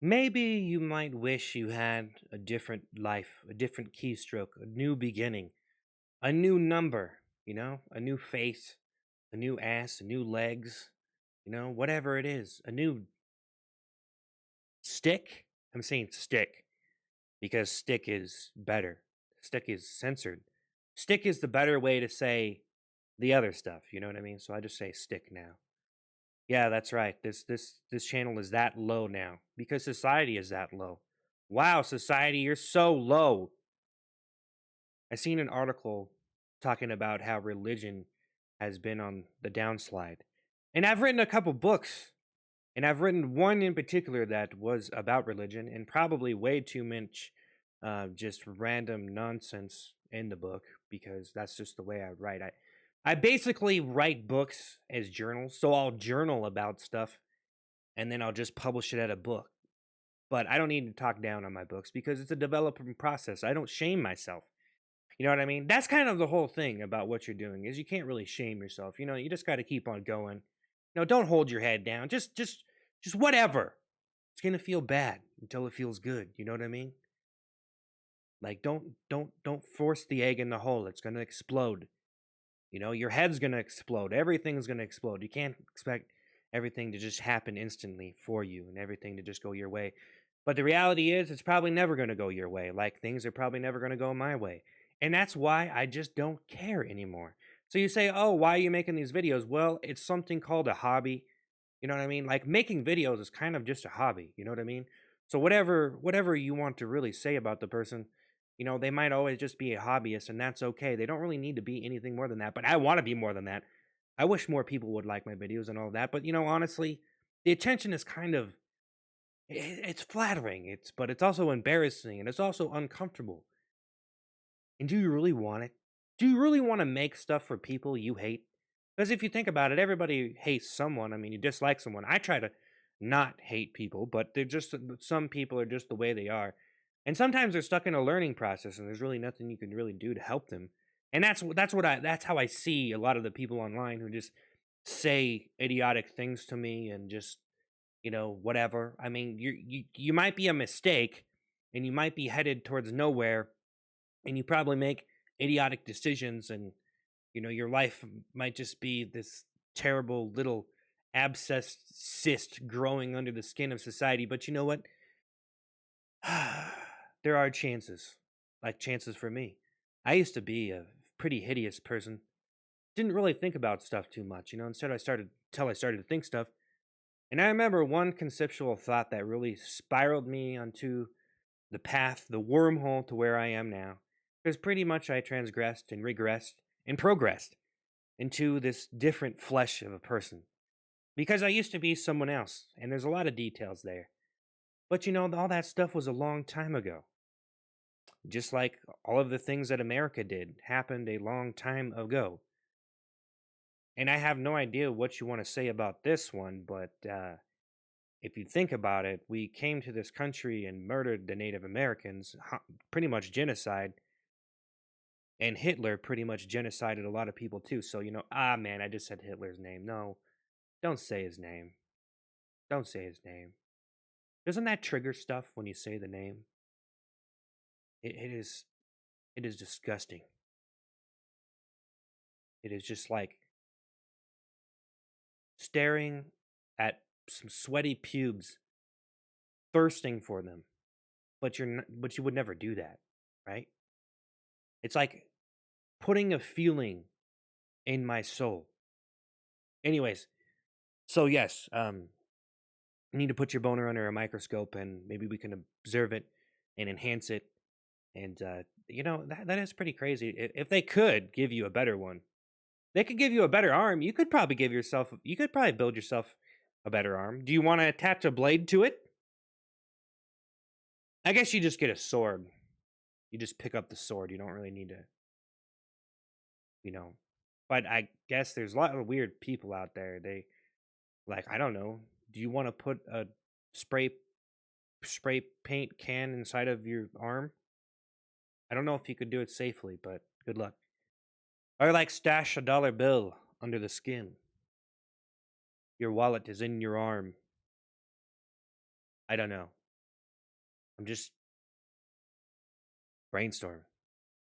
Maybe you might wish you had a different life, a different keystroke, a new beginning, a new number, a new face, a new ass, a new legs, whatever it is, a new stick. I'm saying stick because stick is better. Stick is censored. Stick is the better way to say the other stuff, you know what I mean? So I just say stick now. Yeah, that's right. This channel is that low now because society is that low. Wow, society, you're so low. I seen an article talking about how religion has been on the downslide. And I've written a couple books, and I've written one in particular that was about religion, and probably way too much just random nonsense in the book because that's just the way I write. I basically write books as journals, so I'll journal about stuff and then I'll just publish it as a book. But I don't need to talk down on my books because it's a developing process. I don't shame myself. You know what I mean? That's kind of the whole thing about what you're doing is you can't really shame yourself. You just got to keep on going. Don't hold your head down. Just whatever. It's going to feel bad until it feels good. You know what I mean? Like don't force the egg in the hole. It's going to explode. Your head's going to explode. Everything's going to explode. You can't expect everything to just happen instantly for you and everything to just go your way. But the reality is, it's probably never going to go your way. Like things are probably never going to go my way. And that's why I just don't care anymore. So you say, oh, why are you making these videos? Well, it's something called a hobby. You know what I mean? Like making videos is kind of just a hobby. You know what I mean? So whatever you want to really say about the person, they might always just be a hobbyist, and that's okay. They don't really need to be anything more than that. But I want to be more than that. I wish more people would like my videos and all that. But honestly, the attention is kind of it's flattering. But it's also embarrassing and it's also uncomfortable. And do you really want it? Do you really want to make stuff for people you hate? Because if you think about it, everybody hates someone. I mean, you dislike someone. I try to not hate people, but they're just some people are just the way they are. And sometimes they're stuck in a learning process and there's really nothing you can really do to help them. And that's how I see a lot of the people online who just say idiotic things to me and just, whatever. I mean, you might be a mistake and you might be headed towards nowhere and you probably make idiotic decisions and your life might just be this terrible little abscess cyst growing under the skin of society. But you know what? There are chances, like chances for me. I used to be a pretty hideous person, didn't really think about stuff too much. Instead I started to think stuff. And I remember one conceptual thought that really spiraled me onto the path, the wormhole to where I am now. Because pretty much I transgressed and regressed and progressed into this different flesh of a person. Because I used to be someone else, and there's a lot of details there. But all that stuff was a long time ago. Just like all of the things that America did happened a long time ago. And I have no idea what you want to say about this one, but if you think about it, we came to this country and murdered the Native Americans, pretty much genocide, and Hitler pretty much genocided a lot of people too. So, man, I just said Hitler's name. No, don't say his name. Don't say his name. Doesn't that trigger stuff when you say the name? It is disgusting. It is just like staring at some sweaty pubes, thirsting for them. But you would never do that, right? It's like putting a feeling in my soul. Anyways, so yes, you need to put your boner under a microscope and maybe we can observe it and enhance it. And that is pretty crazy. If they could give you a better one, they could give you a better arm. You could probably build yourself a better arm. Do you want to attach a blade to it? I guess you just get a sword. You just pick up the sword. You don't really need to, you know. But I guess there's a lot of weird people out there. They like, I don't know. Do you want to put a spray spray paint can inside of your arm? I don't know if you could do it safely, but good luck. Or like stash a dollar bill under the skin. Your wallet is in your arm. I don't know. I'm just brainstorming.